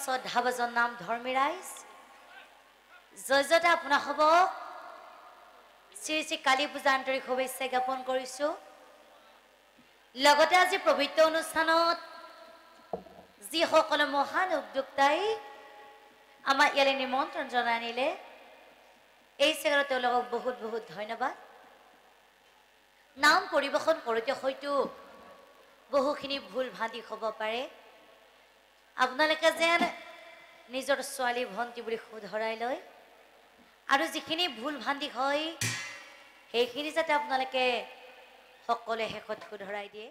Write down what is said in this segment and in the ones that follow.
শ্ৰদ্ধাভাজন নাম ধৰ্মী ৰাইজ জয়জতা আপোনাৰ হ'ব শ্ৰী শ্ৰী কালী পূজা আন্তৰিক শুভেচ্ছা জ্ঞাপন কৰিছোঁ লগতে আজি পবিত্ৰ অনুষ্ঠানত যিসকলে মহান উদ্যোক্তাই আমাৰ ইয়ালৈ নিমন্ত্ৰণ জনাই আনিলে এই চেগৰত তেওঁলোকক বহুত বহুত ধন্যবাদ নাম পৰিবেশন কৰোঁতে হয়তো বহুখিনি ভুল ভ্ৰান্তি হ'ব পাৰে আপোনালোকে যেন নিজৰ ছোৱালী ভণ্টি বুলি শুধৰাই লয় আৰু যিখিনি ভুল ভ্ৰান্তি হয় সেইখিনি যাতে আপোনালোকে সকলোৱে শেষত শুধৰাই দিয়ে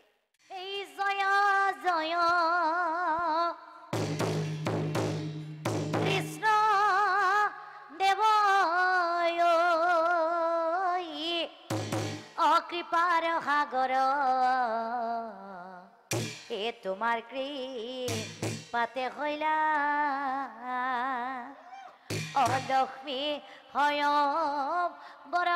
এই জয় জয় কৃষ্ণ দেৱ অকৃপাৰ সাগৰ এ তোমাৰ কৃপাতে হইলা লক্ষ্মী হয় বৰ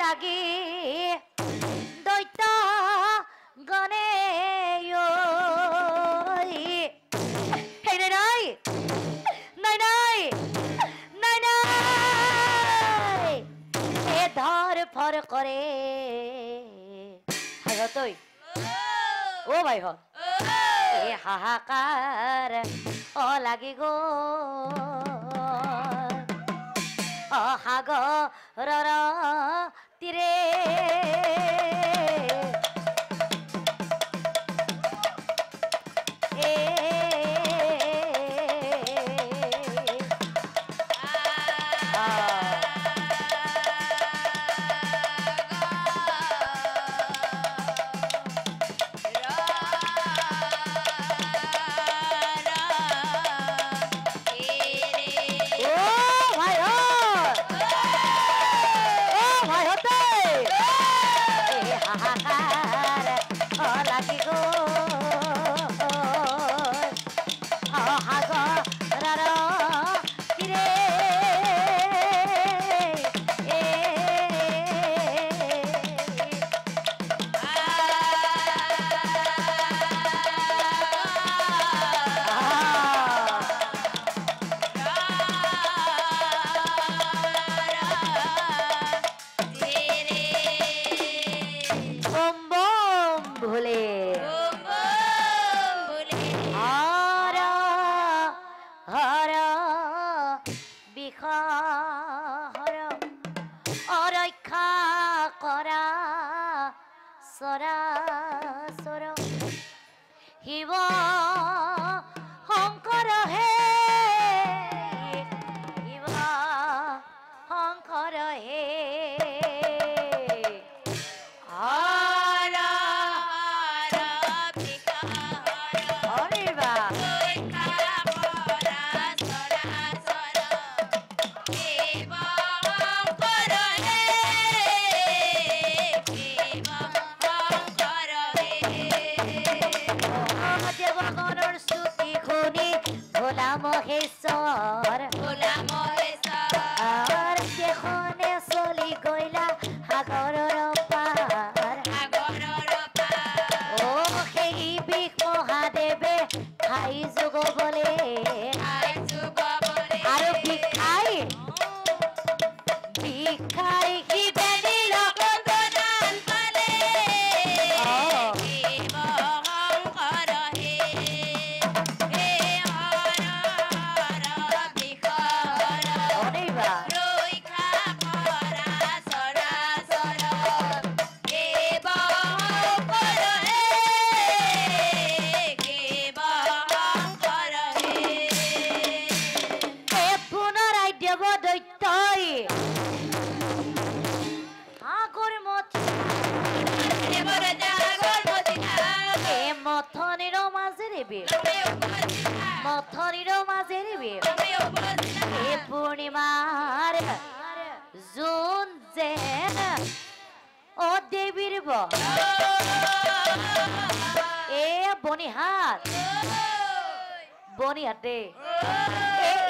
লাগি দৈত্য গনে নাই নাই নাই নাই নাই এ ধর ফর করে ভাই তুই ও ভাই হ এ হাহাকার ও লাগি গো সাগৰৰ তীৰে শিৱ শংকৰ হে শিৱ শংকৰ হে মহেশ্বৰ দেখনে চলি গইলা সাগৰৰ পাৰ অ সেই বিষ মহাদেৱে খাই যোগবলে আৰু বিষ খাই সি মথনিৰ মাজেৰে এই পূৰ্ণিমাৰ জোন যেন অ দেৱীৰ এ বনিহাত দে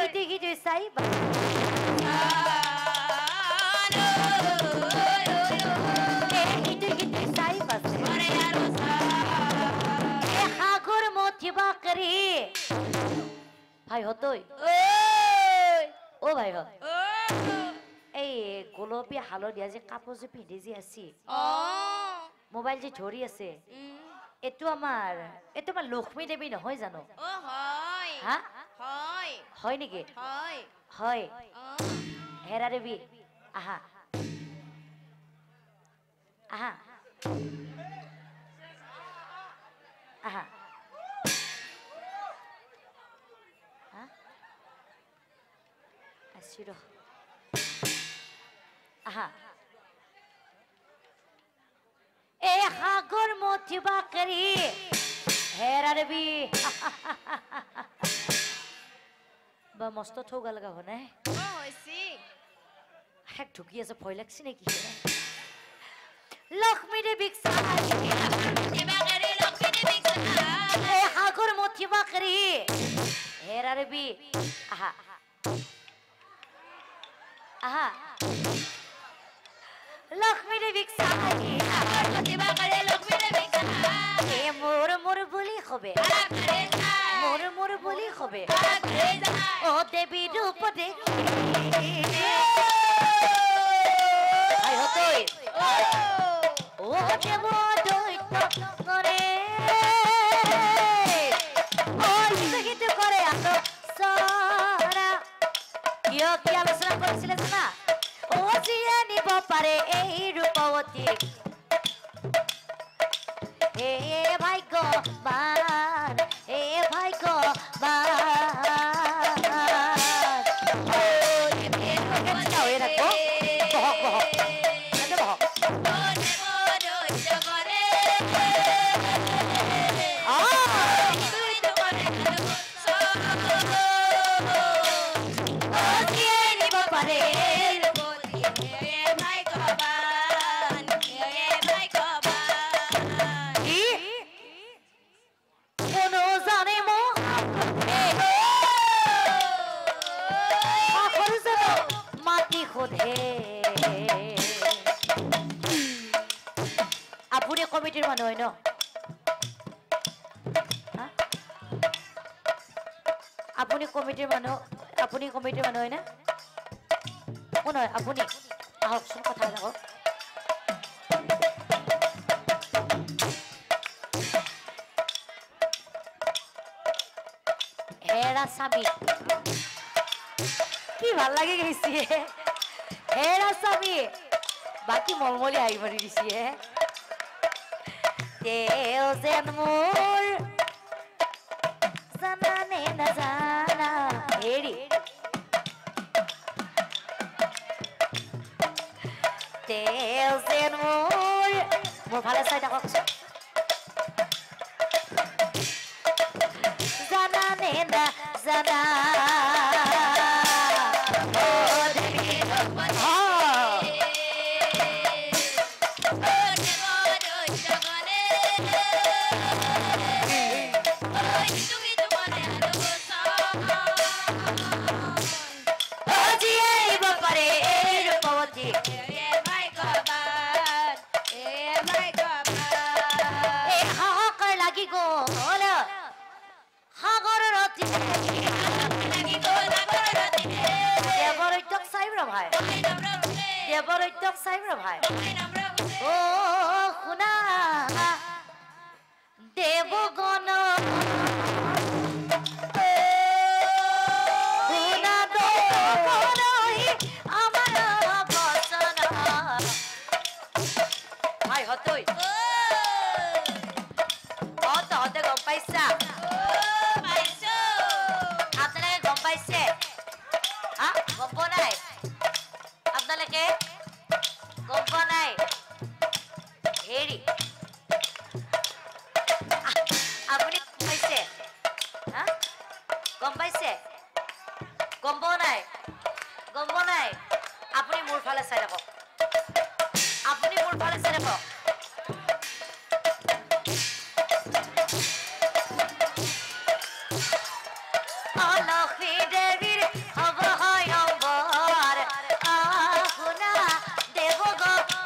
ইটি সিটি চাই সাগৰ মথিবা কৰি ভাই হতই ও ভাই হ এই গোলপীয়া হালধীয়া যে কাপোৰ যে পিন্ধি যে আছি মোবাইল যে ধৰি আছে এইটো আমাৰ লক্ষ্মী দেৱী নহয় জানো হা হয় নেকি হয় হেৰা দেৱী আহা আহা আহা Asyiro. Aha. সাগৰ মথিবা কৰি হেৰা দেৱী বা মস্ত ঠৌগা লগা হোৱা নাই হেক ঢুকি আছে ভয় লাগছে নেকি লক্ষ্মী দেৱীক সাগৰ মথিবা কৰি হেৰা দেৱী আহা আহা লক্ষ্মী দেৱীক চাই প্ৰতিভা কৰে লক্ষ্মী দেৱীক চাই মোৰ বুলি হবে মোৰ বুলি হবে ও দেৱী ৰূপ দেখি আই হতই ও দেৱ দৈত্য কৰে ও ইটো কৰে আলোচনা কিয় কি আলোচনা কৰিছিলে জানা ও যিয়ে নিব পাৰে এই ৰূপৱতীক হে ভাগ্যৱান হে ভাগ্যৱান আপুনি কমিটিৰ মানুহ হয় ন আপুনি কমিটিৰ মানুহ হয় না কোন হয় আপুনি আহকচোন কথা লাগক হেৰা স্বামী কি ভাল লাগি গৈছে হেৰা স্বামী বাকি মলমলি আহি মাৰি দিছে তেও যেন মোৰ জানানে নাজানা হেৰি তেও যেন মোৰ ভালে চাই থাককচোন জানানে নাজানা ভাই ও শুনা দেবগণ শুনা দেবগণ আমার বচন ভাই হতই তহঁতে গম পাইছা আপোনালোকে গম পাইছে গম পোৱা নাই আপোনালোকে গম পোৱা নাই হেৰি আপুনি পাইছে গম পাইছে গম পোৱা নাই আপুনি মোৰ ফালে চাই থাকক লক্ষ্মী দেৱীৰ হ'ব হয় অম্বৰ শুনা দেৱগণ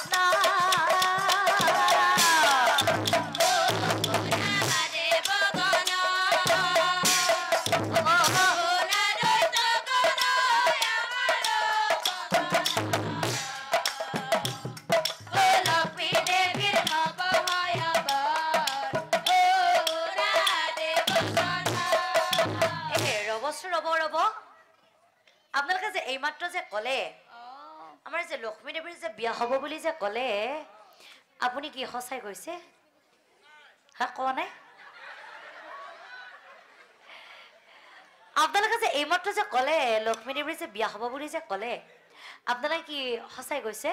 ৰব আপোনালোকে যে এইমাত্ৰ যে ক'লে আমাৰ যে লক্ষ্মী দেৱীৰ যে বিয়া হ'ব বুলি যে ক'লে আপুনি কি সঁচাই কৈছে কোৱা নাই আপোনালোকে যে এইমাত্ৰ যে ক'লে লক্ষ্মী দেৱীৰ যে বিয়া হ'ব বুলি যে ক'লে আপোনালোকে কি সঁচাই কৈছে